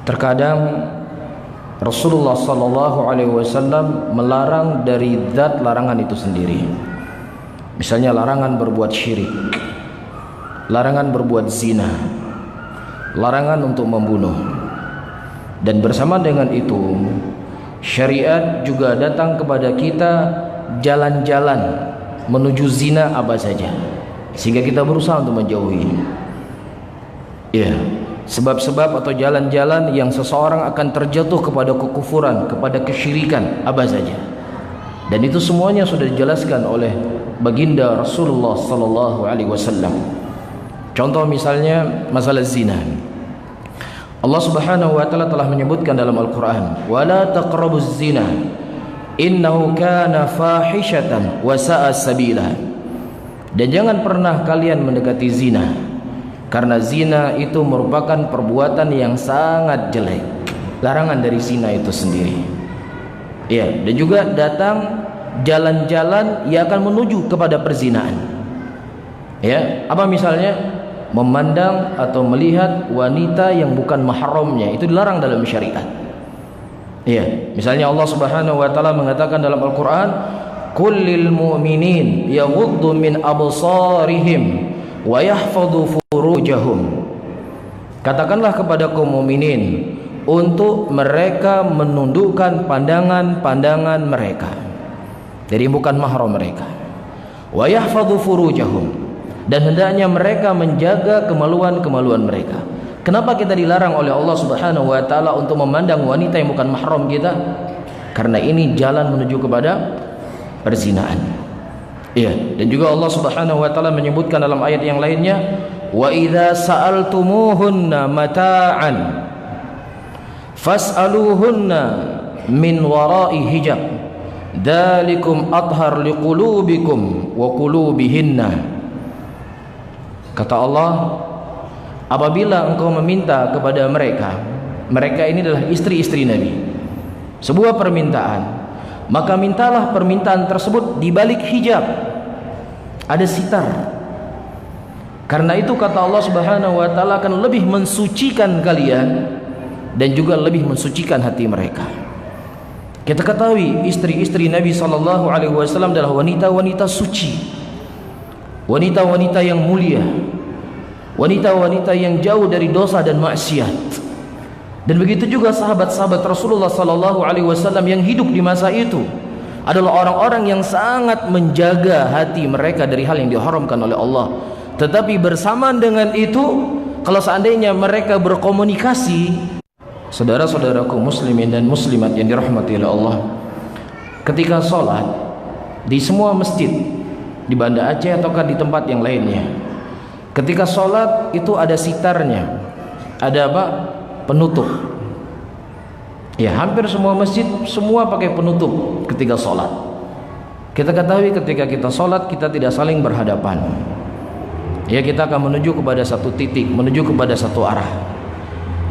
Terkadang Rasulullah SAW melarang dari zat larangan itu sendiri. Misalnya larangan berbuat syirik, larangan berbuat zina, larangan untuk membunuh. Dan bersama dengan itu, syariat juga datang kepada kita jalan-jalan menuju zina apa saja, sehingga kita berusaha untuk menjauhi. Ya, sebab-sebab atau jalan-jalan yang seseorang akan terjatuh kepada kekufuran, kepada kesyirikan apa saja. Dan itu semuanya sudah dijelaskan oleh baginda Rasulullah sallallahu alaihi wasallam. Contoh misalnya masalah zina. Allah Subhanahu wa taala telah menyebutkan dalam Al-Qur'an, "Wala taqrabuz zina, innahu kana fahishatan wa sa'a sabila." Dan jangan pernah kalian mendekati zina, karena zina itu merupakan perbuatan yang sangat jelek. Larangan dari zina itu sendiri. Ya, dan juga datang jalan-jalan yang akan menuju kepada perzinaan. Ya, apa misalnya? Memandang atau melihat wanita yang bukan mahramnya, itu dilarang dalam syariat. Ya, misalnya Allah Subhanahu wa taala mengatakan dalam Al-Qur'an, "Kullil mu'minin yaghuddu min absarihim wa yahfadhu furujahum." Katakanlah kepada kaum mukminin untuk mereka menundukkan pandangan-pandangan mereka dari bukan mahram mereka. Wa yahfadhu furujahum, dan hendaknya mereka menjaga kemaluan-kemaluan mereka. Kenapa kita dilarang oleh Allah Subhanahu wa taala untuk memandang wanita yang bukan mahram kita? Karena ini jalan menuju kepada perzinaan. Iya, dan juga Allah Subhanahu wa taala menyebutkan dalam ayat yang lainnya, "Wa idza sa'altumuhunna mata'an fas'aluhunna min wara'i hijab. Dzalikum athhar liqulubikum wa qulubihinna." Kata Allah, apabila engkau meminta kepada mereka, mereka ini adalah istri-istri Nabi, sebuah permintaan, maka mintalah permintaan tersebut di balik hijab, ada sitar. Karena itu kata Allah Subhanahu wa taala akan lebih mensucikan kalian dan juga lebih mensucikan hati mereka. Kita ketahui istri-istri Nabi sallallahu alaihi wasallam adalah wanita-wanita suci, wanita-wanita yang mulia, wanita-wanita yang jauh dari dosa dan maksiat. Dan begitu juga sahabat-sahabat Rasulullah sallallahu alaihi wasallam yang hidup di masa itu adalah orang-orang yang sangat menjaga hati mereka dari hal yang diharamkan oleh Allah. Tetapi bersamaan dengan itu, kalau seandainya mereka berkomunikasi, saudara-saudaraku muslimin dan muslimat yang dirahmati oleh Allah, ketika sholat di semua masjid di Banda Aceh ataukah di tempat yang lainnya, ketika sholat itu ada sitarnya, ada apa? Penutup. Ya, hampir semua masjid semua pakai penutup ketika sholat. Kita ketahui ketika kita sholat kita tidak saling berhadapan. Ya, kita akan menuju kepada satu titik, menuju kepada satu arah.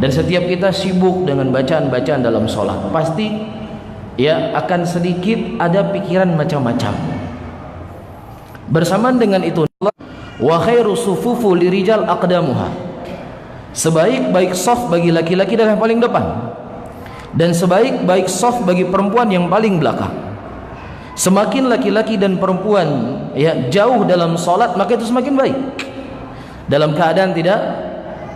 Dan setiap kita sibuk dengan bacaan-bacaan dalam sholat, pasti ya akan sedikit ada pikiran macam-macam. Bersamaan dengan itu, wa khairu sufufu lirijal aqdamuha, sebaik-baik saf bagi laki-laki adalah yang paling depan, dan sebaik-baik saf bagi perempuan yang paling belakang. Semakin laki-laki dan perempuan ya jauh dalam salat, maka itu semakin baik. Dalam keadaan tidak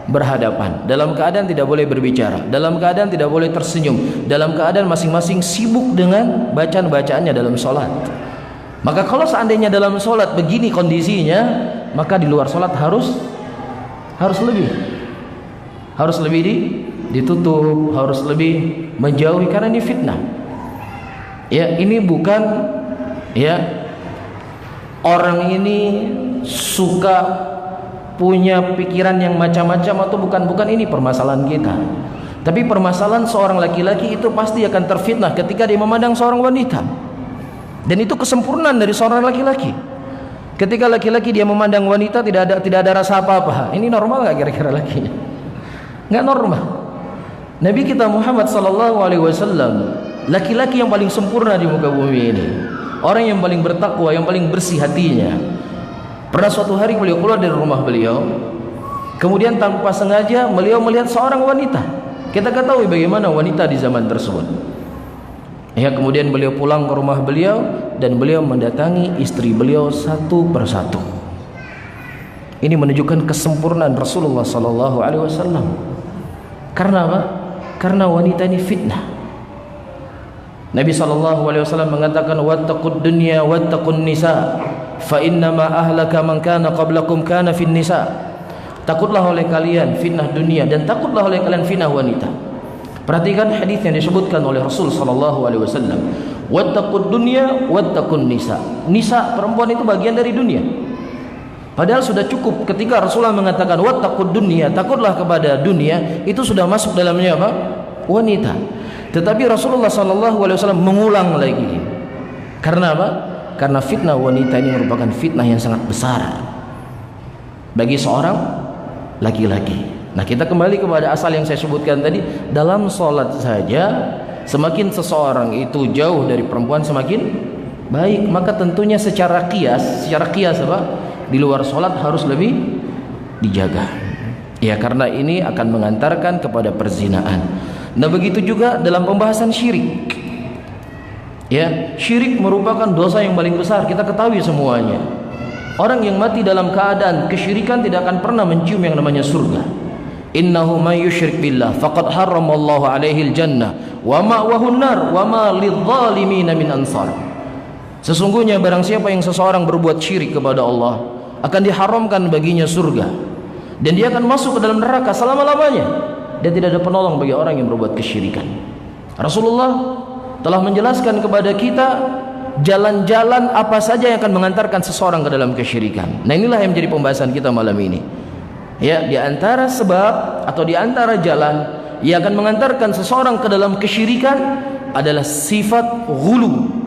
berhadapan, dalam keadaan tidak boleh berbicara, dalam keadaan tidak boleh tersenyum, dalam keadaan masing-masing sibuk dengan bacaan-bacaannya dalam salat. Maka kalau seandainya dalam sholat begini kondisinya, maka di luar sholat harus lebih ditutup, harus lebih menjauhi, karena ini fitnah. Ya, ini bukan ya orang ini suka punya pikiran yang macam-macam atau bukan ini permasalahan kita. Tapi permasalahan seorang laki-laki itu pasti akan terfitnah ketika dia memandang seorang wanita. Dan itu kesempurnaan dari seorang laki-laki. Ketika laki-laki dia memandang wanita tidak ada rasa apa-apa. Ini normal nggak kira-kira lakinya? Nggak normal. Nabi kita Muhammad sallallahu alaihi wasallam, laki-laki yang paling sempurna di muka bumi ini, orang yang paling bertakwa, yang paling bersih hatinya. Pernah suatu hari beliau keluar dari rumah beliau, kemudian tanpa sengaja beliau melihat seorang wanita Kita ketahui bagaimana wanita di zaman tersebut. Ya, kemudian beliau pulang ke rumah beliau dan beliau mendatangi istri beliau satu persatu. Ini menunjukkan kesempurnaan Rasulullah sallallahu alaihi wasallam. Karena apa? Karena wanita ini fitnah. Nabi sallallahu alaihi wasallam mengatakan wattaqud dunya wattaqun nisa fa innama ahlaka man kana qablakum kana fin nisa. Takutlah oleh kalian fitnah dunia dan takutlah oleh kalian fitnah wanita. Perhatikan hadis yang disebutkan oleh Rasul sallallahu alaihi wasallam. Wattaqud dunya wattaqun nisa. Nisa, perempuan itu bagian dari dunia. Padahal sudah cukup ketika Rasulullah mengatakan wattaqud dunya, takutlah kepada dunia, itu sudah masuk dalamnya apa? Wanita. Tetapi Rasulullah sallallahu alaihi wasallam mengulang lagi. Karena apa? Karena fitnah wanita ini merupakan fitnah yang sangat besar bagi seorang laki-laki. Nah, kita kembali kepada asal yang saya sebutkan tadi. Dalam sholat saja, semakin seseorang itu jauh dari perempuan semakin baik. Maka tentunya secara kias apa? Di luar sholat harus lebih dijaga. Ya, karena ini akan mengantarkan kepada perzinaan. Nah, begitu juga dalam pembahasan syirik. Ya, syirik merupakan dosa yang paling besar. Kita ketahui semuanya. Orang yang mati dalam keadaan kesyirikan tidak akan pernah mencium yang namanya surga. Innahu may yusyrik billah faqad harramallahu alaihi aljannah wa ma'wahu an-nar wa ma lidh-dhalimin min ansar. Sesungguhnya barang siapa yang seseorang berbuat syirik kepada Allah, akan diharamkan baginya surga dan dia akan masuk ke dalam neraka selama-lamanya dan tidak ada penolong bagi orang yang berbuat kesyirikan. Rasulullah telah menjelaskan kepada kita jalan-jalan apa saja yang akan mengantarkan seseorang ke dalam kesyirikan. Nah, inilah yang menjadi pembahasan kita malam ini. Ya, di antara sebab atau di antara jalan yang akan mengantarkan seseorang ke dalam kesyirikan adalah sifat ghulu,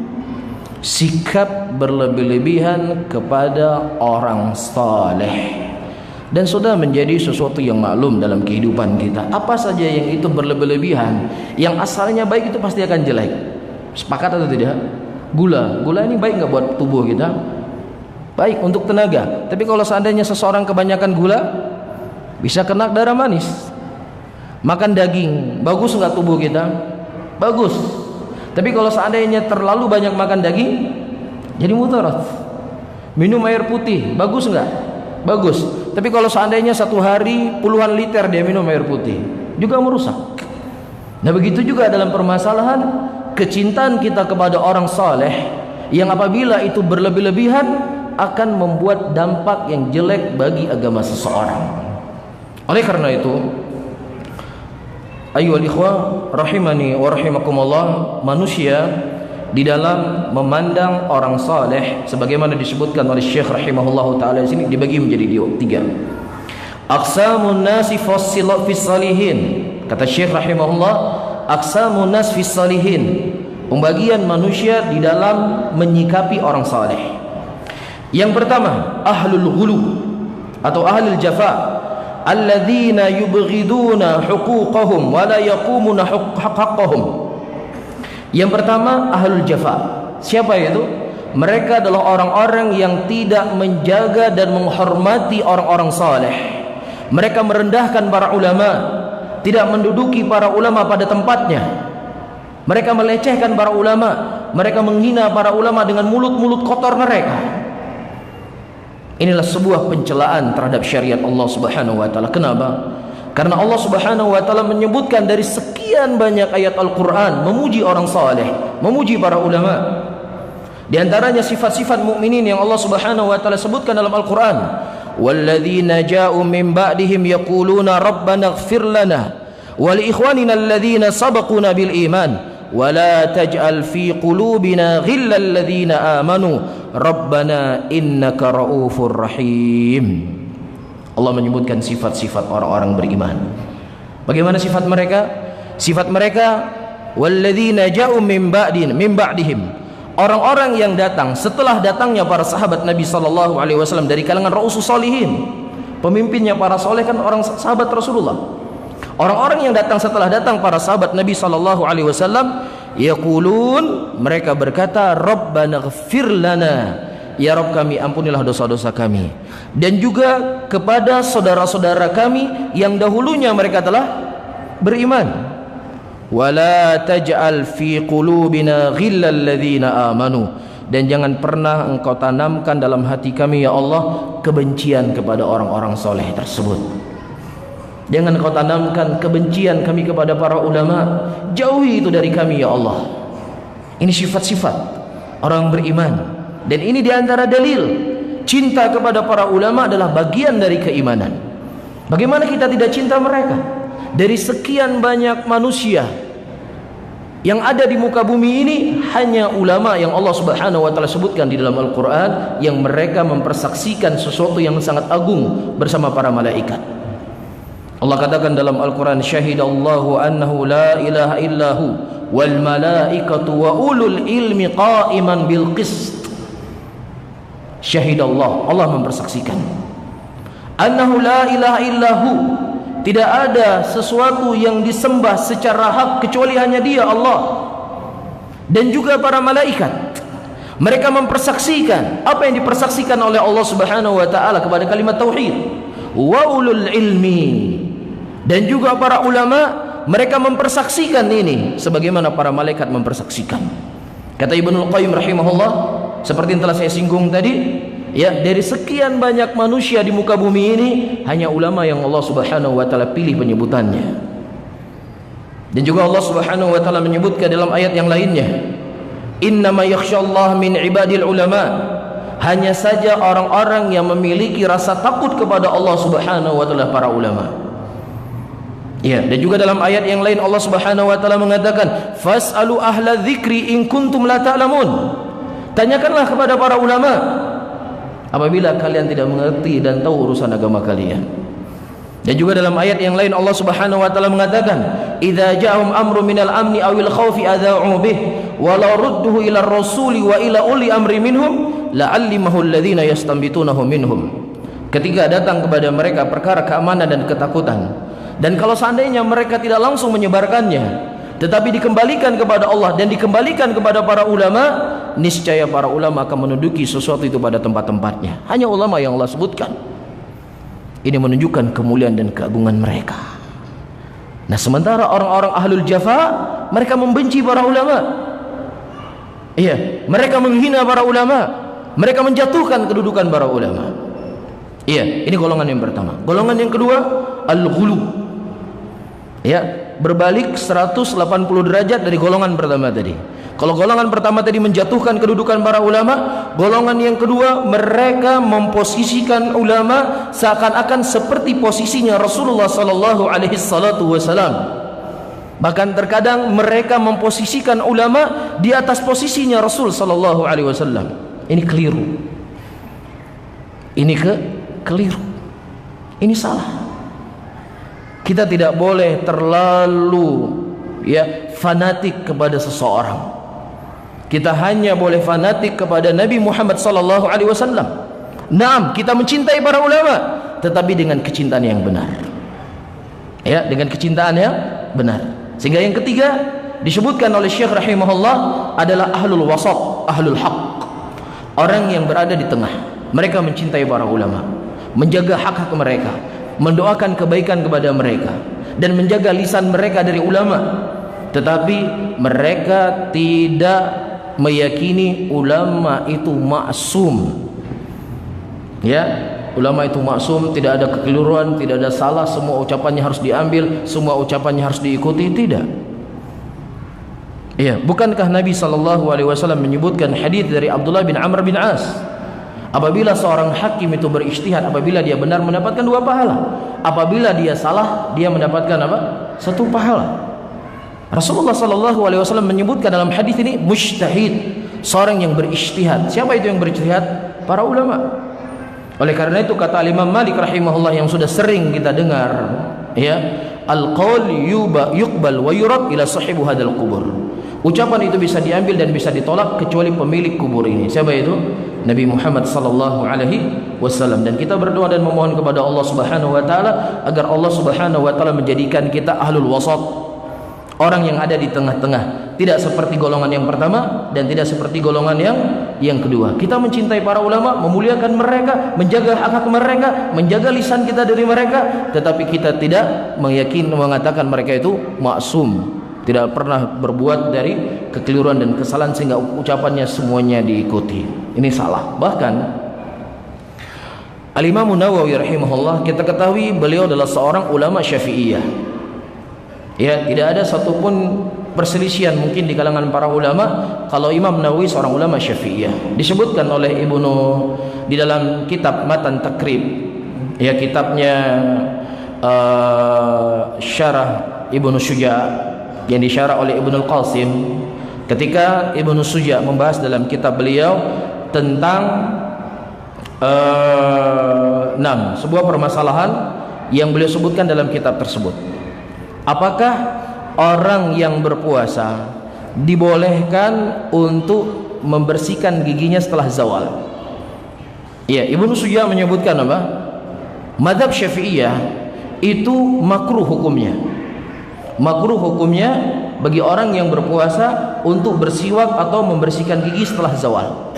sikap berlebih-lebihan kepada orang saleh. Dan sudah menjadi sesuatu yang maklum dalam kehidupan kita. Apa saja yang itu berlebih-lebihan, yang asalnya baik itu pasti akan jelek. Sepakat atau tidak? Gula ini baik nggak buat tubuh kita? Baik untuk tenaga. Tapi kalau seandainya seseorang kebanyakan gula, bisa kena darah manis. Makan daging, bagus nggak tubuh kita? Bagus. Tapi kalau seandainya terlalu banyak makan daging, jadi mudarat. Minum air putih, bagus nggak? Bagus. Tapi kalau seandainya satu hari puluhan liter dia minum air putih, juga merusak. Nah, begitu juga dalam permasalahan kecintaan kita kepada orang saleh, yang apabila itu berlebih-lebihan akan membuat dampak yang jelek bagi agama seseorang. Oleh karena itu, ayyuhal ikhwah rahimani wa rahimakumullah, manusia di dalam memandang orang saleh sebagaimana disebutkan oleh Syekh rahimahullahu taala di sini dibagi menjadi tiga. Aqsamun nasi fis salihin. Kata Syekh rahimahullah, aqsamun nas fis salihin, pembagian manusia di dalam menyikapi orang saleh. Yang pertama, ahlul ghulu atau ahlul jafa, alladzina yubghiduna huquqahum wa la yaqumuna haqqahum. Yang pertama, ahlul jafa. Siapa itu? Mereka adalah orang-orang yang tidak menjaga dan menghormati orang-orang saleh. Mereka merendahkan para ulama, tidak menduduki para ulama pada tempatnya. Mereka melecehkan para ulama, mereka menghina para ulama dengan mulut-mulut kotor mereka. Inilah sebuah pencelaan terhadap syariat Allah Subhanahu wa taala. Kenapa? Karena Allah Subhanahu wa taala menyebutkan dari sekian banyak ayat Al-Qur'an memuji orang saleh, memuji para ulama. Di antaranya sifat-sifat mukminin yang Allah Subhanahu wa taala sebutkan dalam Al-Qur'an. Walladzina ja'u min ba'dihim yaquluna rabbana ighfir lana wa li ikhwanina alladzina sabaquna bil iman wa la taj'al fi qulubina ghillal ladzina amanu rabbana innaka raufur rahim. Allah menyebutkan sifat-sifat orang-orang beriman. Bagaimana sifat mereka? Sifat mereka walladzina ja'u min ba'dihim, orang-orang yang datang setelah datangnya para sahabat Nabi sallallahu alaihi wasallam dari kalangan rausus salihin. Pemimpinnya para saleh kan orang sahabat Rasulullah. Orang-orang yang datang setelah datang para sahabat Nabi sallallahu alaihi wasallam, yaqulun, mereka berkata, rabbana ighfir lana, ya Rabb kami ampunilah dosa-dosa kami, dan juga kepada saudara-saudara kami yang dahulunya mereka telah beriman. Wala taj'al fi qulubina ghillal ladzina amanu, dan jangan pernah engkau tanamkan dalam hati kami ya Allah kebencian kepada orang-orang soleh tersebut. Jangan engkau tanamkan kebencian kami kepada para ulama, jauhi itu dari kami ya Allah. Ini sifat-sifat orang beriman, dan ini diantara dalil cinta kepada para ulama adalah bagian dari keimanan. Bagaimana kita tidak cinta mereka? Dari sekian banyak manusia yang ada di muka bumi ini, hanya ulama yang Allah Subhanahu wa taala sebutkan di dalam Al-Qur'an yang mereka mempersaksikan sesuatu yang sangat agung bersama para malaikat. Allah katakan dalam Al-Qur'an, syahidallahu annahu la ilaha illahu wal malaikatu wa ulul ilmi qa'iman bil qist. Syahidallah, Allah mempersaksikan annahu la ilaha illahu, tidak ada sesuatu yang disembah secara hak kecuali hanya Dia, Allah. Dan juga para malaikat, mereka mempersaksikan apa yang dipersaksikan oleh Allah Subhanahu wa taala kepada kalimat tauhid. Wa ulul ilmi, dan juga para ulama, mereka mempersaksikan ini sebagaimana para malaikat mempersaksikan. Kata Ibnul Qayyim rahimahullah, seperti yang telah saya singgung tadi, ya, dari sekian banyak manusia di muka bumi ini, hanya ulama yang Allah Subhanahu wa taala pilih penyebutannya. Dan juga Allah Subhanahu wa taala menyebutkan dalam ayat yang lainnya, innama yakhsyallaha min ibadil ulama, hanya saja orang-orang yang memiliki rasa takut kepada Allah Subhanahu wa taala para ulama. Ya, dan juga dalam ayat yang lain Allah Subhanahu wa taala mengatakan, fas'alu ahla dzikri in kuntum la ta'lamun. Tanyakanlah kepada para ulama apabila kalian tidak mengerti dan tahu urusan agama kalian. Dan juga dalam ayat yang lain Allah Subhanahu wa taala mengatakan, idza ja'ahum amru minal amni awil khaufi adza'u bih walau rudduhu ila rasuli wa ila uli amri minhum la'allimahu alladhina yastanbitunahu minhum. Ketika datang kepada mereka perkara keamanan dan ketakutan, dan kalau seandainya mereka tidak langsung menyebarkannya, tetapi dikembalikan kepada Allah dan dikembalikan kepada para ulama, niscaya para ulama akan menduduki sesuatu itu pada tempat-tempatnya. Hanya ulama yang Allah sebutkan. Ini menunjukkan kemuliaan dan keagungan mereka. Nah, sementara orang-orang ahlul jafa, mereka membenci para ulama. Iya, mereka menghina para ulama, mereka menjatuhkan kedudukan para ulama. Iya, ini golongan yang pertama. Golongan yang kedua, al-ghulu. Ya, berbalik 180 derajat dari golongan pertama tadi. Kalau golongan pertama tadi menjatuhkan kedudukan para ulama, golongan yang kedua mereka memposisikan ulama seakan-akan seperti posisinya Rasulullah sallallahu alaihi wasallam. Bahkan terkadang mereka memposisikan ulama di atas posisinya Rasul sallallahu alaihi wasallam. Ini keliru. Ini keliru. Ini salah. Kita tidak boleh terlalu fanatik kepada seseorang. Kita hanya boleh fanatik kepada Nabi Muhammad sallallahu alaihi wasallam. Naam, kita mencintai para ulama, tetapi dengan kecintaan yang benar. Ya, dengan kecintaan yang benar. Sehingga yang ketiga disebutkan oleh Syekh rahimahullah adalah ahlul wasat, ahlul haq. Orang yang berada di tengah. Mereka mencintai para ulama, menjaga hak-hak mereka, mendoakan kebaikan kepada mereka, dan menjaga lisan mereka dari ulama. Tetapi mereka tidak meyakini ulama itu maksum. Ya, ulama itu maksum, tidak ada kekeliruan, tidak ada salah, semua ucapannya harus diambil, semua ucapannya harus diikuti, tidak. Ya, bukankah Nabi SAW menyebutkan hadis dari Abdullah bin Amr bin As, apabila seorang hakim itu berijtihad, apabila dia benar mendapatkan 2 pahala, apabila dia salah dia mendapatkan apa? 1 pahala. Rasulullah SAW menyebutkan dalam hadis ini mujtahid, seorang yang berijtihad. Siapa itu yang berijtihad? Para ulama. Oleh karena itu kata Imam Malik rahimahullah yang sudah sering kita dengar, ya, al-qaul yuqbal wa yurad ila sahibu hadzal qubur. Ucapan itu bisa diambil dan bisa ditolak kecuali pemilik kubur ini. Siapa itu? Nabi Muhammad sallallahu alaihi wasallam. Dan kita berdoa dan memohon kepada Allah Subhanahu wa taala agar Allah Subhanahu wa taala menjadikan kita ahlul wasat, orang yang ada di tengah-tengah, tidak seperti golongan yang pertama dan tidak seperti golongan yang kedua. Kita mencintai para ulama, memuliakan mereka, menjaga hak-hak mereka, menjaga lisan kita dari mereka, tetapi kita tidak mengatakan mereka itu maksum, tidak pernah berbuat dari kekeliruan dan kesalahan sehingga ucapannya semuanya diikuti. Ini salah. Bahkan Al-Imam Nawawi rahimahullah, kita ketahui beliau adalah seorang ulama Syafi'iyah. Ya, tidak ada satupun perselisihan mungkin di kalangan para ulama kalau Imam Nawawi seorang ulama Syafi'iyah. Disebutkan oleh Ibnu di dalam kitab Matan Takrib, ya kitabnya Syarah Ibnu Suja' yang disyarah oleh Ibnu Al-Qasim, ketika Ibnu Suja' membahas dalam kitab beliau tentang sebuah permasalahan yang beliau sebutkan dalam kitab tersebut. Apakah orang yang berpuasa dibolehkan untuk membersihkan giginya setelah zawal? Ya, Ibnu Suja' menyebutkan apa? Mazhab Syafi'iyah itu makruh hukumnya. Makruh hukumnya bagi orang yang berpuasa untuk bersiwak atau membersihkan gigi setelah zawal.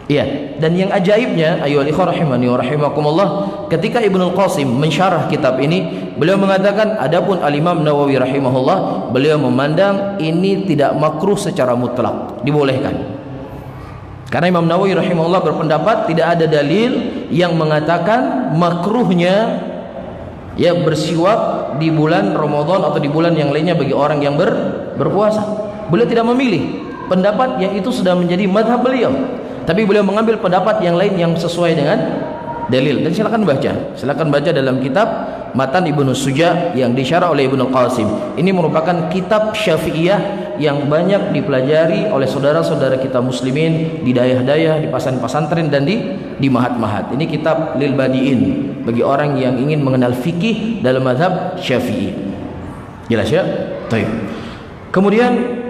Iya, dan yang ajaibnya ayyuhal ikhwah rahimani wa rahimakumullah, ketika Ibnu Al-Qasim mensyarah kitab ini, beliau mengatakan adapun Al-Imam Nawawi rahimahullah, beliau memandang ini tidak makruh secara mutlak, dibolehkan. Karena Imam Nawawi rahimahullah berpendapat tidak ada dalil yang mengatakan makruhnya ya bersiwak di bulan Ramadan atau di bulan yang lainnya bagi orang yang berpuasa. Beliau tidak memilih pendapat yang itu sudah menjadi mazhab beliau, tapi beliau mengambil pendapat yang lain yang sesuai dengan dalil. Dan silakan baca dalam kitab Matan Ibnu Suja' yang disyarah oleh Ibnu Qasim. Ini merupakan kitab Syafi'iyah yang banyak dipelajari oleh saudara-saudara kita muslimin di dayah-dayah, di pesantren dan di mahat-mahat. Ini kitab lil badiin, bagi orang yang ingin mengenal fikih dalam mazhab Syafi'i. Jelas ya? Baik. Kemudian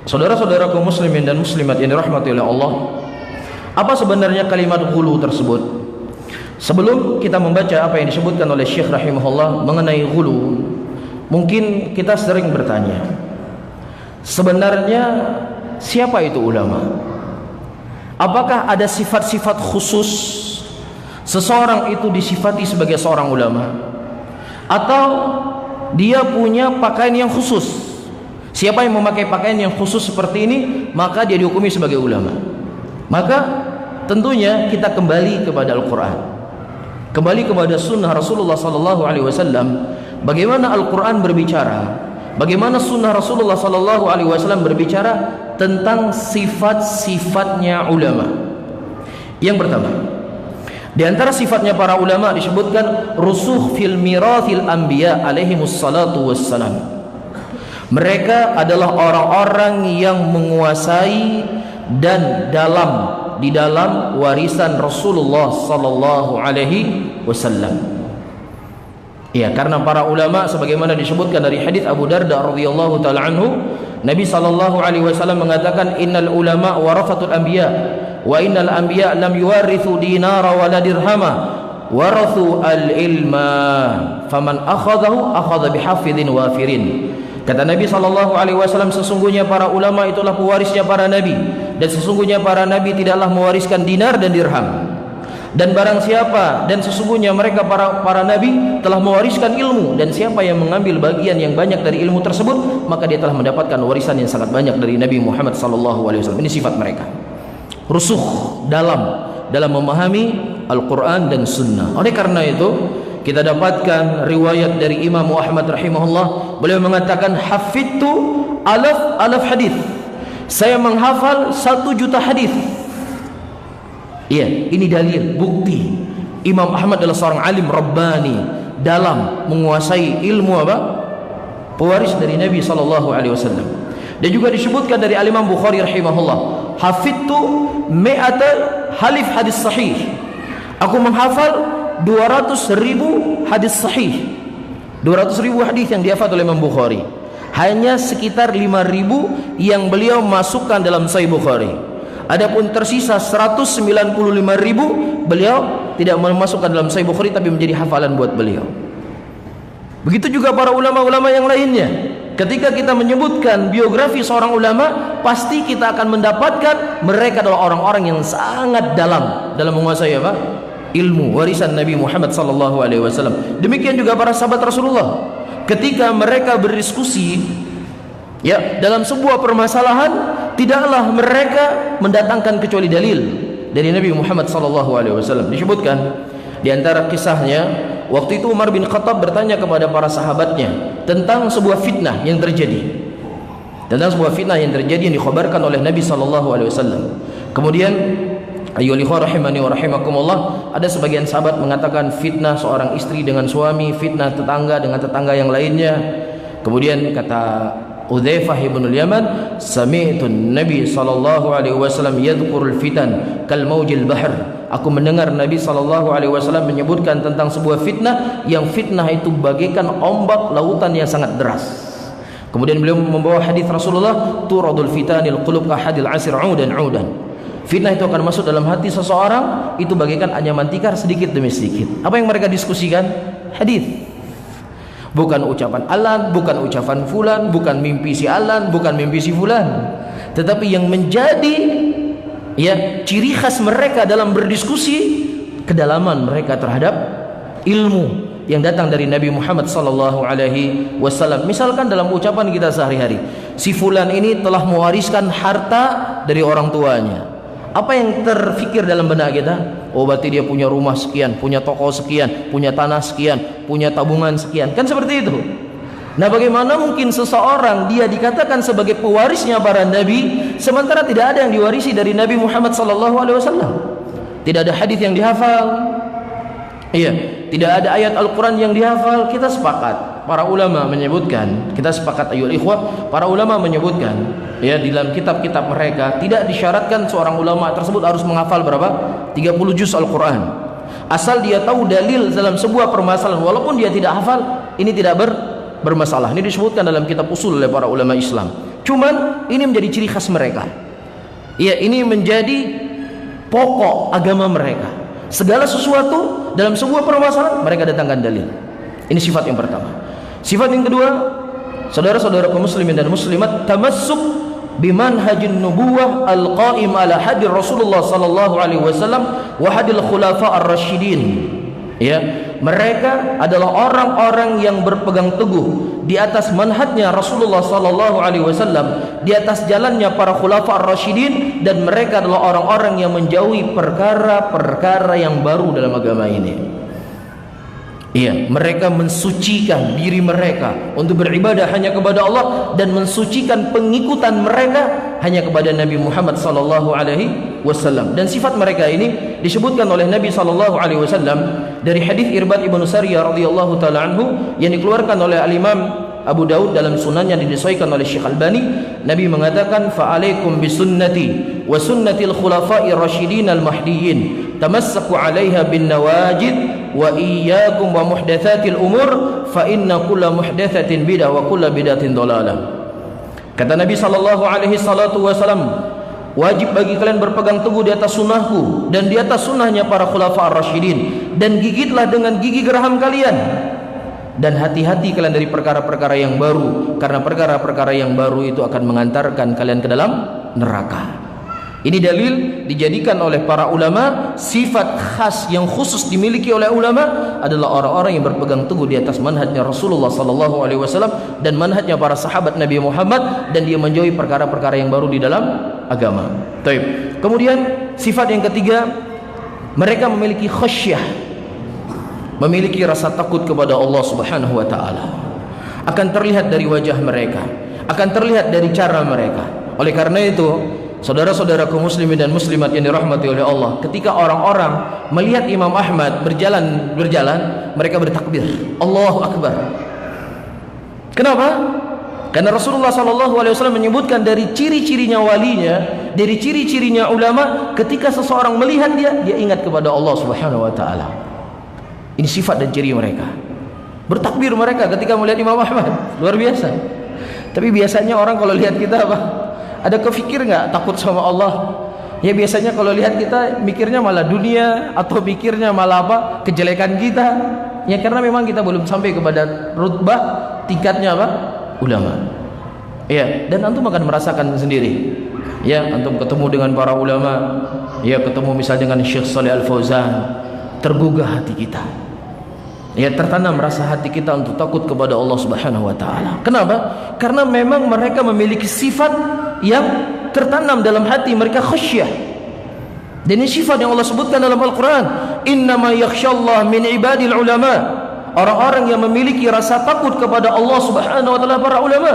saudara-saudara kaum muslimin dan muslimat yang dirahmati oleh Allah, apa sebenarnya kalimat ghulu tersebut? Sebelum kita membaca apa yang disebutkan oleh Syekh rahimahullah mengenai ghulu, mungkin kita sering bertanya, sebenarnya siapa itu ulama? Apakah ada sifat-sifat khusus seseorang itu disifati sebagai seorang ulama, atau dia punya pakaian yang khusus? Siapa yang memakai pakaian yang khusus seperti ini, maka dia dihukumi sebagai ulama. Maka tentunya kita kembali kepada Al-Quran, kembali kepada sunnah Rasulullah SAW. Bagaimana Al-Quran berbicara, bagaimana sunnah Rasulullah SAW berbicara tentang sifat-sifatnya ulama. Yang pertama, di antara sifatnya para ulama disebutkan rusukh fil mirathil anbiya alaihimus salatu wassalam. Mereka adalah orang-orang yang menguasai dan di dalam warisan Rasulullah sallallahu alaihi wasallam. Ya, karena para ulama sebagaimana disebutkan dari hadis Abu Darda radhiyallahu taala anhu, Nabi sallallahu alaihi wasallam mengatakan innal ulama warathatul anbiya wa innal anbiya lam yuwarithu dinara wala dirhama warathu al-ilma faman akhadahu akhadha bihafidhin wafirin. Kata Nabi SAW, sesungguhnya para ulama itulah pewarisnya para nabi, dan sesungguhnya para nabi tidaklah mewariskan dinar dan dirham. Dan barang siapa, dan sesungguhnya mereka para nabi telah mewariskan ilmu, dan siapa yang mengambil bagian yang banyak dari ilmu tersebut, maka dia telah mendapatkan warisan yang sangat banyak dari Nabi Muhammad SAW. Ini sifat mereka, rusukh dalam memahami Al-Quran dan Sunnah. Oleh karena itu kita dapatkan riwayat dari Imam Ahmad rahimahullah, beliau mengatakan hafidtu alaf hadis, saya menghafal 1.000.000 hadis. Iya, ini dalil, bukti Imam Ahmad adalah seorang alim rabbani dalam menguasai ilmu apa? Pewaris dari Nabi SAW. Dan juga disebutkan dari Al-Imam Bukhari rahimahullah, hafidtu mi'ata halif hadis sahih, aku menghafal 200.000 hadis sahih. 200.000 hadis yang dihafal oleh Imam Bukhari. Hanya sekitar 5.000 yang beliau masukkan dalam Sahih Bukhari. Adapun tersisa 195.000 beliau tidak memasukkan dalam Sahih Bukhari, tapi menjadi hafalan buat beliau. Begitu juga para ulama-ulama yang lainnya. Ketika kita menyebutkan biografi seorang ulama, pasti kita akan mendapatkan mereka adalah orang-orang yang sangat dalam menguasai apa? Ilmu warisan Nabi Muhammad sallallahu alaihi wasallam. Demikian juga para sahabat Rasulullah. Ketika mereka berdiskusi ya dalam sebuah permasalahan, tidaklah mereka mendatangkan kecuali dalil dari Nabi Muhammad sallallahu alaihi wasallam. Disebutkan di antara kisahnya, waktu itu Umar bin Khattab bertanya kepada para sahabatnya tentang sebuah fitnah yang terjadi. Tentang sebuah fitnah yang terjadi yang dikhabarkan oleh Nabi sallallahu alaihi wasallam. Kemudian ayyuhal ikhwah rahimani wa rahimakumullah, ada sebagian sahabat mengatakan fitnah seorang istri dengan suami, fitnah tetangga dengan tetangga yang lainnya. Kemudian kata Udzaifah ibn al-Yaman, sami'tu Nabi sallallahu alaihi wasallam yadhkurul fitan kal maujil bahr. Aku mendengar Nabi sallallahu alaihi wasallam menyebutkan tentang sebuah fitnah yang fitnah itu bagaikan ombak lautan yang sangat deras. Kemudian beliau membawa hadis Rasulullah, turadul fitanil qulub ahadil asir udan. Fitnah itu akan masuk dalam hati seseorang itu bagaikan anyaman tikar sedikit demi sedikit. Apa yang mereka diskusikan? Hadis. Bukan ucapan alan, bukan ucapan fulan, bukan mimpi si alan, bukan mimpi si fulan. Tetapi yang menjadi ya ciri khas mereka dalam berdiskusi, kedalaman mereka terhadap ilmu yang datang dari Nabi Muhammad sallallahu alaihi wasallam. Misalkan dalam ucapan kita sehari-hari, si fulan ini telah mewariskan harta dari orang tuanya. Apa yang terfikir dalam benak kita? Oh, berarti dia punya rumah sekian, punya toko sekian, punya tanah sekian, punya tabungan sekian. Kan seperti itu. Nah, bagaimana mungkin seseorang dia dikatakan sebagai pewarisnya para nabi, sementara tidak ada yang diwarisi dari Nabi Muhammad sallallahu alaihi wasallam. Tidak ada hadis yang dihafal. Iya, tidak ada ayat Al-Quran yang dihafal. Kita sepakat, para ulama menyebutkan, kita sepakat ayyuhal ikhwah, para ulama menyebutkan ya di dalam kitab-kitab mereka tidak disyaratkan seorang ulama tersebut harus menghafal berapa? 30 juz Al-Quran. Asal dia tahu dalil dalam sebuah permasalahan, walaupun dia tidak hafal, ini tidak bermasalah. Ini disebutkan dalam kitab usul oleh para ulama Islam. Cuman ini menjadi ciri khas mereka. Ya, ini menjadi pokok agama mereka. Segala sesuatu dalam sebuah permasalahan mereka datangkan dalil. Ini sifat yang pertama. Sifat yang kedua, saudara-saudara kaum muslimin dan muslimat, tamassuk bimanhajin nubuwah al-qaim ala hadir Rasulullah sallallahu alaihi wasallam wa hadil khulafa ar-rasyidin. Ya, mereka adalah orang-orang yang berpegang teguh di atas manhajnya Rasulullah sallallahu alaihi wasallam, di atas jalannya para khulafa ar-rasyidin, dan mereka adalah orang-orang yang menjauhi perkara-perkara yang baru dalam agama ini. Iya, mereka mensucikan diri mereka untuk beribadah hanya kepada Allah dan mensucikan pengikutan mereka hanya kepada Nabi Muhammad sallallahu alaihi wasallam. Dan sifat mereka ini disebutkan oleh Nabi sallallahu alaihi wasallam dari hadis Irbad ibnu Sariyah radhiyallahu taala anhu yang dikeluarkan oleh Al-Imam Abu Daud dalam sunannya, disesuaikan oleh Syekh Albani. Nabi mengatakan, fa'alaikum bisunnati wa sunnatil khulafa'ir rasyidin al-mahdiyyin tamassaku 'alaiha bin nawajid wa iyyakum wa muhdatsatil umur fa inna kulla muhdatsatin bidah wa kulla bidatin dhalalah. Kata Nabi sallallahu alaihi wasallam, wajib bagi kalian berpegang teguh di atas sunnahku dan di atas sunnahnya para khulafa ar-rasyidin, dan gigitlah dengan gigi geraham kalian, dan hati-hati kalian dari perkara-perkara yang baru, karena perkara-perkara yang baru itu akan mengantarkan kalian ke dalam neraka. Ini dalil dijadikan oleh para ulama. Sifat khas yang khusus dimiliki oleh ulama adalah orang-orang yang berpegang teguh di atas manhajnya Rasulullah sallallahu alaihi wasallam dan manhajnya para sahabat Nabi Muhammad, dan dia menjauhi perkara-perkara yang baru di dalam agama. Baik. Kemudian sifat yang ketiga, mereka memiliki khasyah, memiliki rasa takut kepada Allah Subhanahu wa taala. Akan terlihat dari wajah mereka, akan terlihat dari cara mereka. Oleh karena itu, saudara-saudaraku muslimin dan muslimat yang dirahmati oleh Allah, ketika orang-orang melihat Imam Ahmad berjalan, mereka bertakbir, Allahu Akbar. Kenapa? Karena Rasulullah SAW menyebutkan dari ciri-cirinya walinya, dari ciri-cirinya ulama, ketika seseorang melihat dia ingat kepada Allah Subhanahu wa taala. Ini sifat dan ciri mereka. Bertakbir mereka ketika melihat Imam Ahmad, luar biasa. Tapi biasanya orang kalau lihat kita apa? Ada kepikir nggak takut sama Allah? Ya biasanya kalau lihat kita mikirnya malah dunia, atau mikirnya malah apa? Kejelekan kita. Ya karena memang kita belum sampai kepada rutbah tingkatnya apa? Ulama. Ya, dan antum akan merasakan sendiri. Ya, antum ketemu dengan para ulama, ya ketemu misal dengan Syekh Shalih Al Fauzan, tergugah hati kita. Ya, tertanam rasa hati kita untuk takut kepada Allah Subhanahu wa taala. Kenapa? Karena memang mereka memiliki sifat yang tertanam dalam hati mereka, khasyah. Dan ini sifat yang Allah sebutkan dalam Al-Quran, innama yakhshallah min ibadil ulama. Orang-orang yang memiliki rasa takut kepada Allah Subhanahu wa taala para ulama.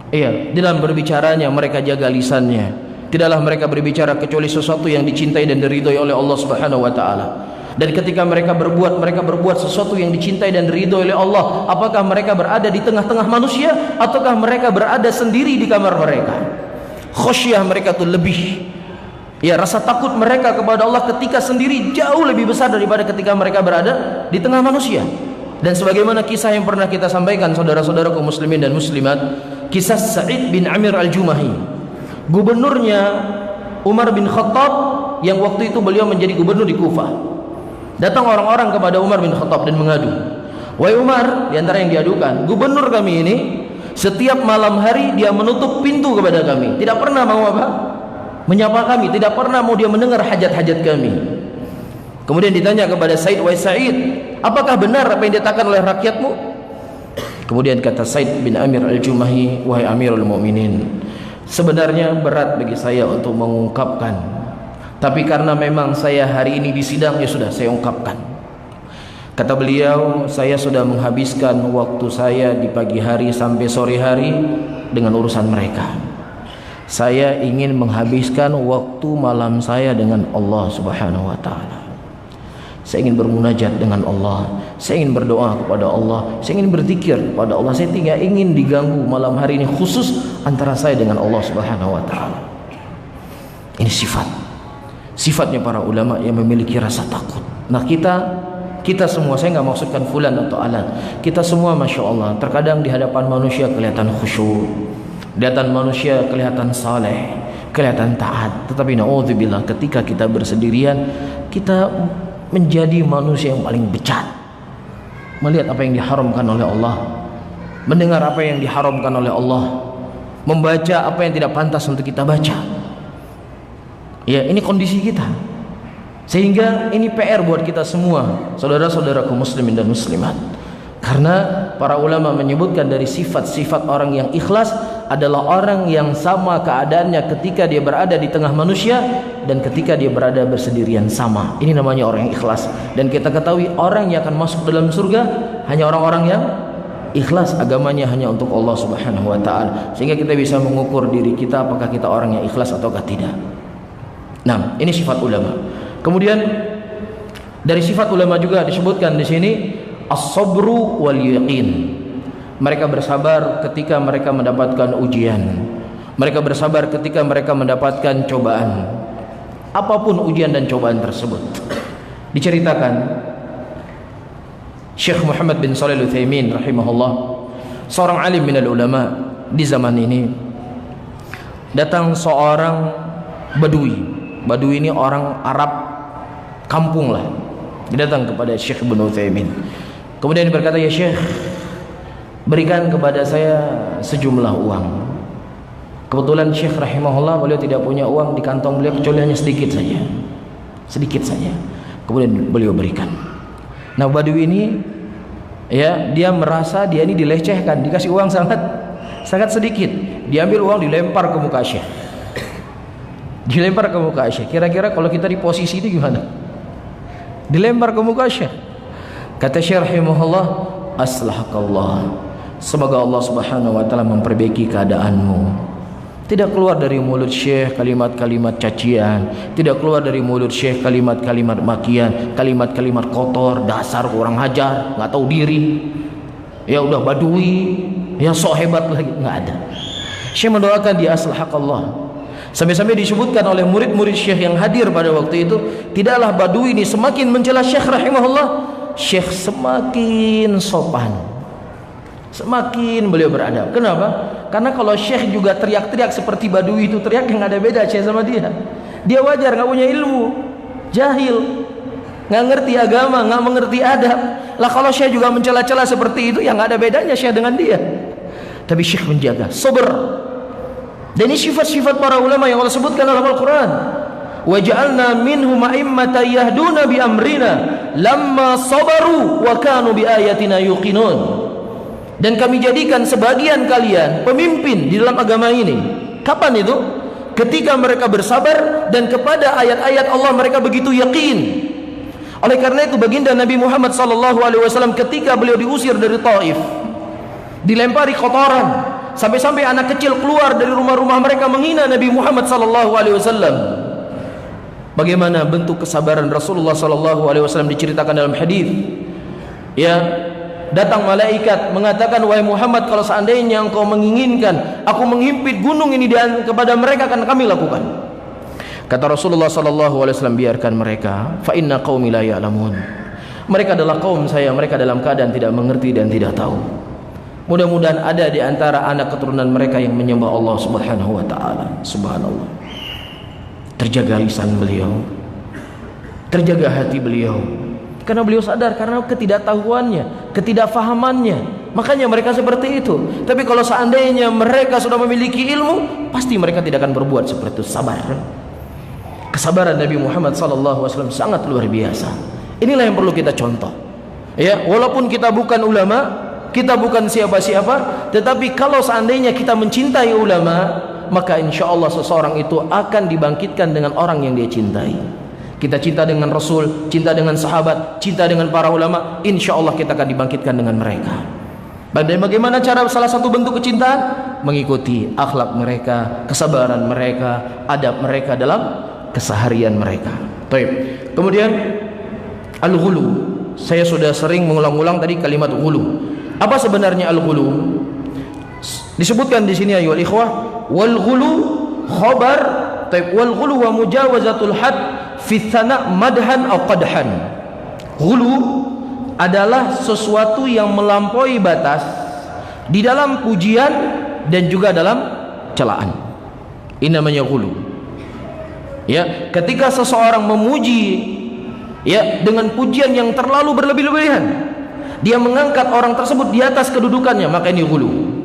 Iya, dalam berbicaranya mereka jaga lisannya. Tidaklah mereka berbicara kecuali sesuatu yang dicintai dan diridhoi oleh Allah Subhanahu wa taala. Dan ketika mereka berbuat sesuatu yang dicintai dan diridhoi oleh Allah, apakah mereka berada di tengah-tengah manusia ataukah mereka berada sendiri di kamar mereka? Khasyah mereka itu lebih. Ya, rasa takut mereka kepada Allah ketika sendiri jauh lebih besar daripada ketika mereka berada di tengah manusia. Dan sebagaimana kisah yang pernah kita sampaikan saudara-saudaraku muslimin dan muslimat, kisah Sa'id bin Amir Al-Jumahi, gubernurnya Umar bin Khattab yang waktu itu beliau menjadi gubernur di Kufah. Datang orang-orang kepada Umar bin Khattab dan mengadu, "Wahai Umar," di antara yang diadukan, "gubernur kami ini setiap malam hari dia menutup pintu kepada kami, tidak pernah mau apa? Menyapa kami, tidak pernah mau dia mendengar hajat-hajat kami." Kemudian ditanya kepada Said, "Wahai Said, apakah benar apa yang dikatakan oleh rakyatmu?" Kemudian kata Said bin Amir Al-Jumahi, "Wahai Amirul Mukminin, sebenarnya berat bagi saya untuk mengungkapkan, tapi karena memang saya hari ini di sidang, ya sudah saya ungkapkan." Kata beliau, "Saya sudah menghabiskan waktu saya di pagi hari sampai sore hari dengan urusan mereka. Saya ingin menghabiskan waktu malam saya dengan Allah Subhanahu wa taala. Saya ingin bermunajat dengan Allah, saya ingin berdoa kepada Allah, saya ingin berzikir kepada Allah. Saya tidak ingin diganggu malam hari ini, khusus antara saya dengan Allah Subhanahu wa taala." Ini sifatnya para ulama yang memiliki rasa takut. Nah, kita semua, saya nggak maksudkan fulan atau alan, kita semua masya Allah terkadang di hadapan manusia kelihatan khusyuk, di hadapan manusia kelihatan saleh, kelihatan taat, tetapi naudzubillah ketika kita bersendirian kita menjadi manusia yang paling bejat, melihat apa yang diharamkan oleh Allah, mendengar apa yang diharamkan oleh Allah, membaca apa yang tidak pantas untuk kita baca. Ya, ini kondisi kita. Sehingga ini PR buat kita semua, saudara-saudaraku muslimin dan muslimat. Karena para ulama menyebutkan dari sifat-sifat orang yang ikhlas adalah orang yang sama keadaannya ketika dia berada di tengah manusia dan ketika dia berada bersendirian sama. Ini namanya orang yang ikhlas. Dan kita ketahui orang yang akan masuk dalam surga hanya orang-orang yang ikhlas, agamanya hanya untuk Allah Subhanahu wa taala. Sehingga kita bisa mengukur diri kita apakah kita orang yang ikhlas ataukah tidak. Nah, ini sifat ulama. Kemudian dari sifat ulama juga disebutkan di sini as-sabru wal yaqin. Mereka bersabar ketika mereka mendapatkan ujian. Mereka bersabar ketika mereka mendapatkan cobaan. Apapun ujian dan cobaan tersebut. Diceritakan Syekh Muhammad bin Shalih Al-Utsaimin rahimahullah, seorang alim minal ulama di zaman ini, datang seorang badui. Badui ini orang Arab kampung lah. Dia datang kepada Syekh bin Utsaimin. Kemudian dia berkata, "Ya Syekh, berikan kepada saya sejumlah uang." Kebetulan Syekh rahimahullah beliau tidak punya uang di kantong beliau kecuali hanya sedikit saja. Sedikit saja. Kemudian beliau berikan. Nah, badui ini ya, dia merasa dia ini dilecehkan, dikasih uang sangat sedikit. Diambil uang dilempar ke muka Syekh. Dilempar ke muka Syekh. Kira-kira kalau kita di posisi itu gimana? Dilempar ke muka Syekh. Kata Syekh rahimahullah, "Aslahakallah. Semoga Allah Subhanahu wa taala memperbaiki keadaanmu." Tidak keluar dari mulut Syekh kalimat-kalimat cacian, tidak keluar dari mulut Syekh kalimat-kalimat makian, kalimat-kalimat kotor, dasar kurang ajar, nggak tahu diri. Ya udah badui, ya sok hebat lagi, nggak ada. Syekh mendoakan dia aslahakallah. Sampai-sampai disebutkan oleh murid-murid Syekh yang hadir pada waktu itu, tidaklah badui ini semakin mencela Syekh rahimahullah, Syekh semakin sopan, semakin beliau beradab. Kenapa? Karena kalau Syekh juga teriak-teriak seperti badui itu teriak, yang ada beda Syekh sama dia. Dia wajar nggak punya ilmu, jahil. nggak ngerti agama, nggak mengerti adab. Lah kalau Syekh juga mencela-cela seperti itu, ya nggak ada bedanya Syekh dengan dia. Tapi Syekh menjaga, sabar. Dan ini sifat-sifat para ulama yang Allah sebutkan dalam Al-Quran. وَجَعَلْنَا مِنْهُمْ أَئِمَّةً يَهْدُونَ بِأَمْرِنَا لَمَّا صَبَرُوا وَكَانُوا بِآيَاتِنَا يُوقِنُونَ. Dan kami jadikan sebagian kalian pemimpin di dalam agama ini. Kapan itu? Ketika mereka bersabar dan kepada ayat-ayat Allah mereka begitu yakin. Oleh karena itu baginda Nabi Muhammad SAW ketika beliau diusir dari Taif, dilempari kotoran, sampai-sampai anak kecil keluar dari rumah-rumah mereka menghina Nabi Muhammad SAW. Bagaimana bentuk kesabaran Rasulullah SAW diceritakan dalam hadis. Ya, datang malaikat mengatakan, wahai Muhammad, kalau seandainya engkau menginginkan aku menghimpit gunung ini kepada mereka, akan kami lakukan. Kata Rasulullah SAW, biarkan mereka, fa inna qaumi la ya'lamun. Mereka adalah kaum saya, mereka dalam keadaan tidak mengerti dan tidak tahu. Mudah-mudahan ada di antara anak keturunan mereka yang menyembah Allah Subhanahu wa taala. Subhanallah. Terjaga lisan beliau, terjaga hati beliau, karena beliau sadar karena ketidaktahuannya, ketidakfahamannya, makanya mereka seperti itu. Tapi kalau seandainya mereka sudah memiliki ilmu, pasti mereka tidak akan berbuat seperti itu. Sabar. Kesabaran Nabi Muhammad SAW sangat luar biasa. Inilah yang perlu kita contoh. Ya, walaupun kita bukan ulama, kita bukan siapa-siapa, tetapi kalau seandainya kita mencintai ulama, maka insya Allah seseorang itu akan dibangkitkan dengan orang yang dia cintai. Kita cinta dengan Rasul, cinta dengan sahabat, cinta dengan para ulama, insya Allah kita akan dibangkitkan dengan mereka. Dan bagaimana cara salah satu bentuk kecintaan? Mengikuti akhlak mereka, kesabaran mereka, adab mereka dalam keseharian mereka. Baik. Kemudian al-ghulu. Saya sudah sering mengulang-ulang tadi kalimat ghulu. Apa sebenarnya al-ghulu? Disebutkan di sini ayuhal ikhwah, wal ghulu khabar, wal ghulu wa mujawazatul had fi thana madhan aw qadhan. Ghulu adalah sesuatu yang melampaui batas di dalam pujian dan juga dalam celaan. Ini namanya ghulu. Ya, ketika seseorang memuji ya dengan pujian yang terlalu berlebih-lebihan, dia mengangkat orang tersebut di atas kedudukannya, maka ini ghulu.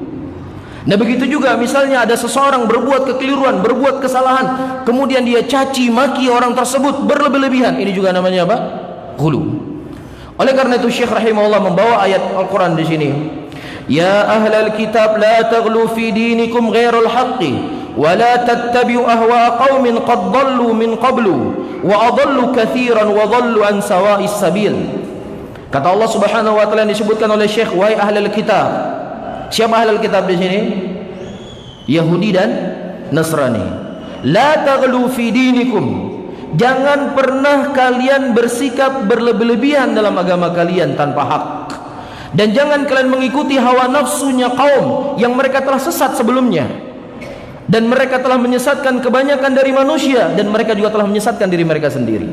Nah begitu juga misalnya ada seseorang berbuat kekeliruan, berbuat kesalahan, kemudian dia caci maki orang tersebut berlebih-lebihan, ini juga namanya apa? Ghulu. Oleh karena itu Syekh rahimahullah membawa ayat Al-Quran di sini. Ya ahlal kitab la taghlu fi dinikum ghairul haqqi wa la tattabi'u ahwa'a qaumin qad dhallu min qablu wa adallu katsiran wa dhallu an sawa'is sabil. Kata Allah Subhanahu wa taala yang disebutkan oleh Syekh, wahai ahlul kitab. Siapa ahlul kitab di sini? Yahudi dan Nasrani. La taghlu fi dinikum. Jangan pernah kalian bersikap berlebih-lebihan dalam agama kalian tanpa hak. Dan jangan kalian mengikuti hawa nafsunya kaum yang mereka telah sesat sebelumnya. Dan mereka telah menyesatkan kebanyakan dari manusia, dan mereka juga telah menyesatkan diri mereka sendiri.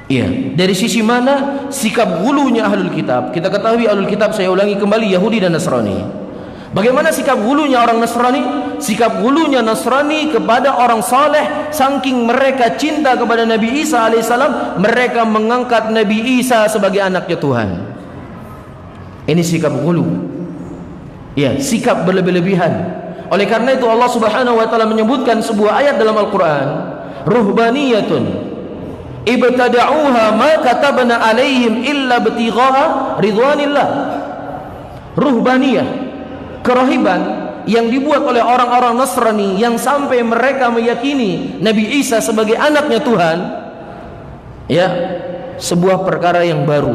Iya, dari sisi mana sikap gulunya ahlul kitab? Kita ketahui ahlul kitab, saya ulangi kembali, Yahudi dan Nasrani. Bagaimana sikap gulunya orang Nasrani? Sikap gulunya Nasrani kepada orang saleh, saking mereka cinta kepada Nabi Isa alaihissalam, mereka mengangkat Nabi Isa sebagai anaknya Tuhan. Ini sikap gulu. Ya, sikap berlebih-lebihan. Oleh karena itu Allah Subhanahu wa taala menyebutkan sebuah ayat dalam Al-Quran, ruhbaniyatun ibtada'uha ma katabna alaihim illa ibtigha'a ridwanillah. Ruhbaniyah, kerahiban yang dibuat oleh orang-orang Nasrani yang sampai mereka meyakini Nabi Isa sebagai anaknya Tuhan, ya, sebuah perkara yang baru,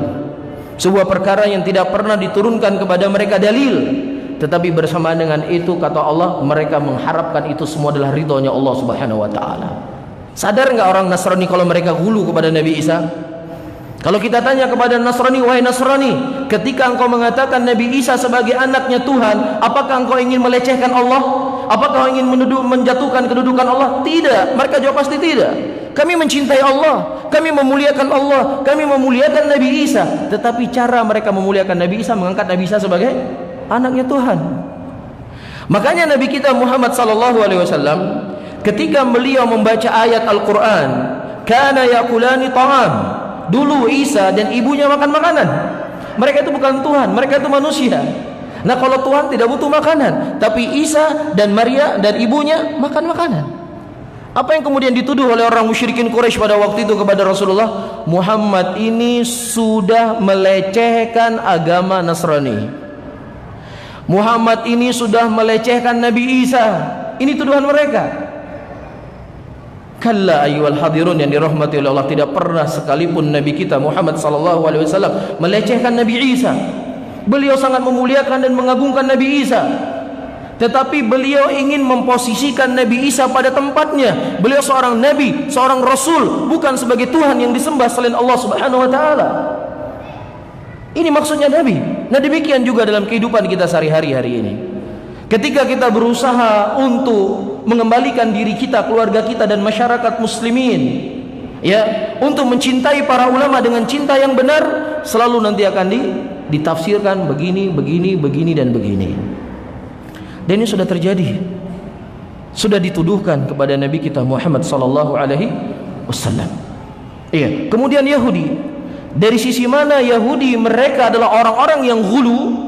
sebuah perkara yang tidak pernah diturunkan kepada mereka dalil. Tetapi bersamaan dengan itu kata Allah, mereka mengharapkan itu semua adalah ridhonya Allah Subhanahu wa taala. Sadar enggak orang Nasrani kalau mereka hulu kepada Nabi Isa? Kalau kita tanya kepada Nasrani, wahai Nasrani, ketika engkau mengatakan Nabi Isa sebagai anaknya Tuhan, apakah engkau ingin melecehkan Allah? Apakah engkau ingin menjatuhkan kedudukan Allah? Tidak. Mereka jawab pasti tidak. Kami mencintai Allah, kami memuliakan Allah, kami memuliakan Nabi Isa. Tetapi cara mereka memuliakan Nabi Isa, mengangkat Nabi Isa sebagai anaknya Tuhan. Makanya Nabi kita Muhammad SAW ketika beliau membaca ayat Al-Quran, kana yakulani ta'am. Dulu Isa dan ibunya makan makanan. Mereka itu bukan Tuhan, mereka itu manusia. Nah, kalau Tuhan tidak butuh makanan, tapi Isa dan Maria dan ibunya makan makanan. Apa yang kemudian dituduh oleh orang musyrikin Quraisy pada waktu itu kepada Rasulullah? Muhammad ini sudah melecehkan agama Nasrani. Muhammad ini sudah melecehkan Nabi Isa. Ini tuduhan mereka. Kalla ayyuhal hadirun yang dirahmati oleh Allah, tidak pernah sekalipun Nabi kita Muhammad sallallahu alaihi wasallam melecehkan Nabi Isa. Beliau sangat memuliakan dan mengagungkan Nabi Isa. Tetapi beliau ingin memposisikan Nabi Isa pada tempatnya. Beliau seorang nabi, seorang rasul, bukan sebagai Tuhan yang disembah selain Allah Subhanahu wa taala. Ini maksudnya Nabi. Nah, demikian juga dalam kehidupan kita sehari-hari hari ini. Ketika kita berusaha untuk mengembalikan diri kita, keluarga kita dan masyarakat muslimin, ya, untuk mencintai para ulama dengan cinta yang benar, selalu nanti akan ditafsirkan begini, begini, dan begini. Dan ini sudah terjadi, sudah dituduhkan kepada Nabi kita Muhammad sallallahu alaihi wasallam. Iya. Kemudian Yahudi, dari sisi mana Yahudi mereka adalah orang-orang yang ghulu?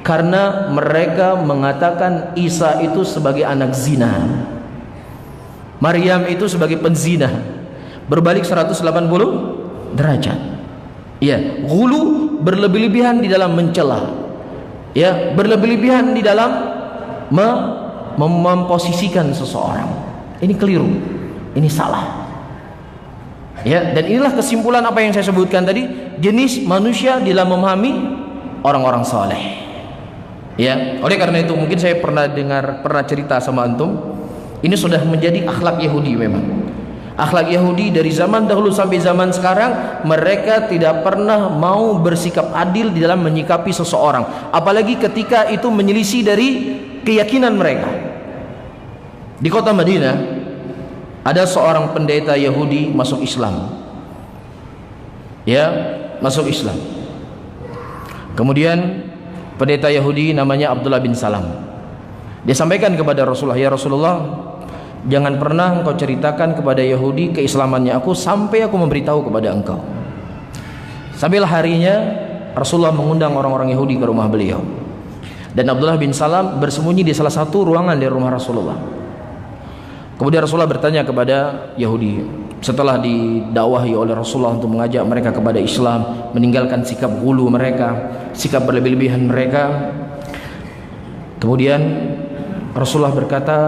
Karena mereka mengatakan Isa itu sebagai anak zina, Maryam itu sebagai penzina, berbalik 180 derajat. Ya, ghulu, berlebih-lebihan di dalam mencela, ya, berlebih-lebihan di dalam memposisikan seseorang. Ini keliru, ini salah. Ya, dan inilah kesimpulan apa yang saya sebutkan tadi, jenis manusia dalam memahami orang-orang saleh. Ya, oleh karena itu mungkin saya pernah cerita sama antum, ini sudah menjadi akhlak Yahudi memang. Akhlak Yahudi dari zaman dahulu sampai zaman sekarang, mereka tidak pernah mau bersikap adil di dalam menyikapi seseorang, apalagi ketika itu menyelisih dari keyakinan mereka. Di kota Madinah ada seorang pendeta Yahudi masuk Islam. Ya, masuk Islam. Kemudian pendeta Yahudi namanya Abdullah bin Salam. Dia sampaikan kepada Rasulullah, ya Rasulullah, jangan pernah engkau ceritakan kepada Yahudi keislamannya aku sampai aku memberitahu kepada engkau. Sampailah harinya Rasulullah mengundang orang-orang Yahudi ke rumah beliau. Dan Abdullah bin Salam bersembunyi di salah satu ruangan di rumah Rasulullah. Kemudian Rasulullah bertanya kepada Yahudi, setelah didakwahi oleh Rasulullah untuk mengajak mereka kepada Islam, meninggalkan sikap ghulu mereka, sikap berlebih-lebihan mereka. Kemudian Rasulullah berkata,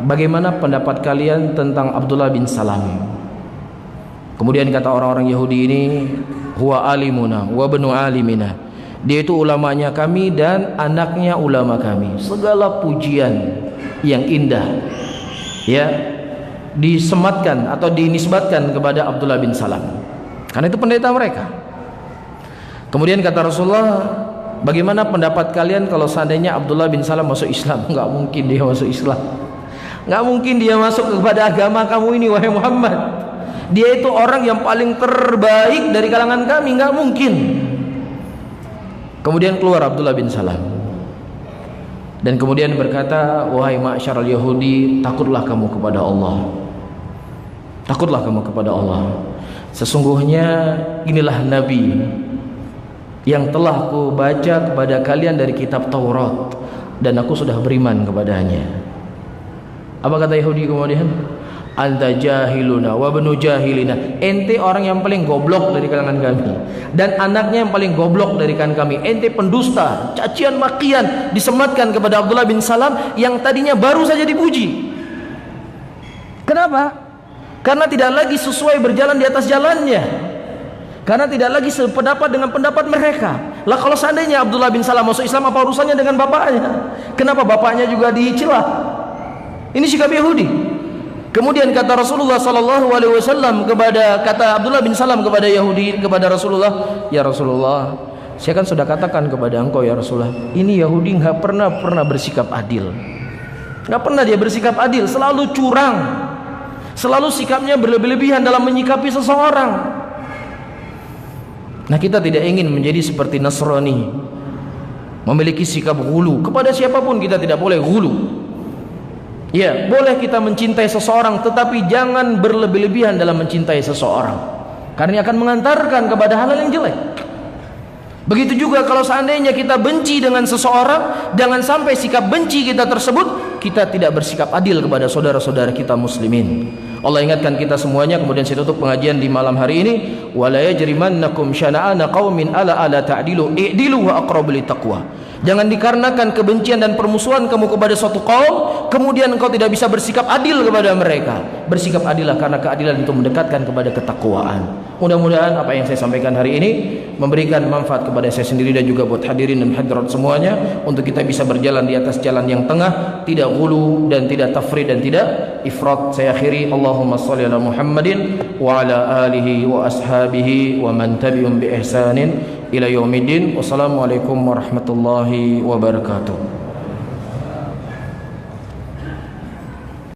bagaimana pendapat kalian tentang Abdullah bin Salam? Kemudian kata orang-orang Yahudi ini, huwa alimuna wa benu alimina, dia itu ulamanya kami dan anaknya ulama kami. Segala pujian yang indah, ya, disematkan atau dinisbatkan kepada Abdullah bin Salam, karena itu pendeta mereka. Kemudian kata Rasulullah, bagaimana pendapat kalian kalau seandainya Abdullah bin Salam masuk Islam? Enggak mungkin dia masuk Islam, enggak mungkin dia masuk kepada agama kamu ini wahai Muhammad. Dia itu orang yang paling terbaik dari kalangan kami, enggak mungkin. Kemudian keluar Abdullah bin Salam dan kemudian berkata, wahai ma'syaral Yahudi, takutlah kamu kepada Allah. Takutlah kamu kepada Allah. Sesungguhnya inilah Nabi yang telah aku baca kepada kalian dari kitab Taurat dan aku sudah beriman kepadanya. Apa kata Yahudi kemudian? Anta jahiluna wa benu jahilina, ente orang yang paling goblok dari kalangan kami dan anaknya yang paling goblok dari kalangan kami. Ente pendusta, cacian makian disematkan kepada Abdullah bin Salam yang tadinya baru saja dipuji. Kenapa? Karena tidak lagi sesuai berjalan di atas jalannya, karena tidak lagi sependapat dengan pendapat mereka. Lah kalau seandainya Abdullah bin Salam masuk Islam, apa urusannya dengan bapaknya? Kenapa bapaknya juga dicela? Ini sikap Yahudi. Kemudian kata Rasulullah sallallahu alaihi wasallam kata Abdullah bin Salam kepada Yahudi, kepada Rasulullah, ya Rasulullah, saya kan sudah katakan kepada engkau ya Rasulullah, ini Yahudi enggak pernah bersikap adil. Enggak pernah dia bersikap adil, selalu curang. Selalu sikapnya berlebih-lebihan dalam menyikapi seseorang. Nah, kita tidak ingin menjadi seperti Nasrani, memiliki sikap ghulu. Kepada siapapun kita tidak boleh ghulu. Ya, boleh kita mencintai seseorang, tetapi jangan berlebih-lebihan dalam mencintai seseorang, karena akan mengantarkan kepada hal yang jelek. Begitu juga kalau seandainya kita benci dengan seseorang, jangan sampai sikap benci kita tersebut kita tidak bersikap adil kepada saudara-saudara kita muslimin. Allah ingatkan kita semuanya, kemudian saya tutup pengajian di malam hari ini, wala yajrimannakum syana'ana qaumin ala ta'dilu i'dilu wa aqrabu littaqwa. Jangan dikarenakan kebencian dan permusuhan kamu kepada suatu kaum, kemudian engkau tidak bisa bersikap adil kepada mereka. Bersikap adillah, karena keadilan itu mendekatkan kepada ketakwaan. Mudah-mudahan apa yang saya sampaikan hari ini memberikan manfaat kepada saya sendiri dan juga buat hadirin dan hadirat semuanya, untuk kita bisa berjalan di atas jalan yang tengah, tidak ghulu dan tidak tafrid dan tidak ifrat. Saya akhiri, Allahumma shalli ala Muhammadin wa ala alihi wa ashabihi wa man tabi'um bi ihsanin ila yaumiddin. Wassalamualaikum warahmatullahi wabarakatuh.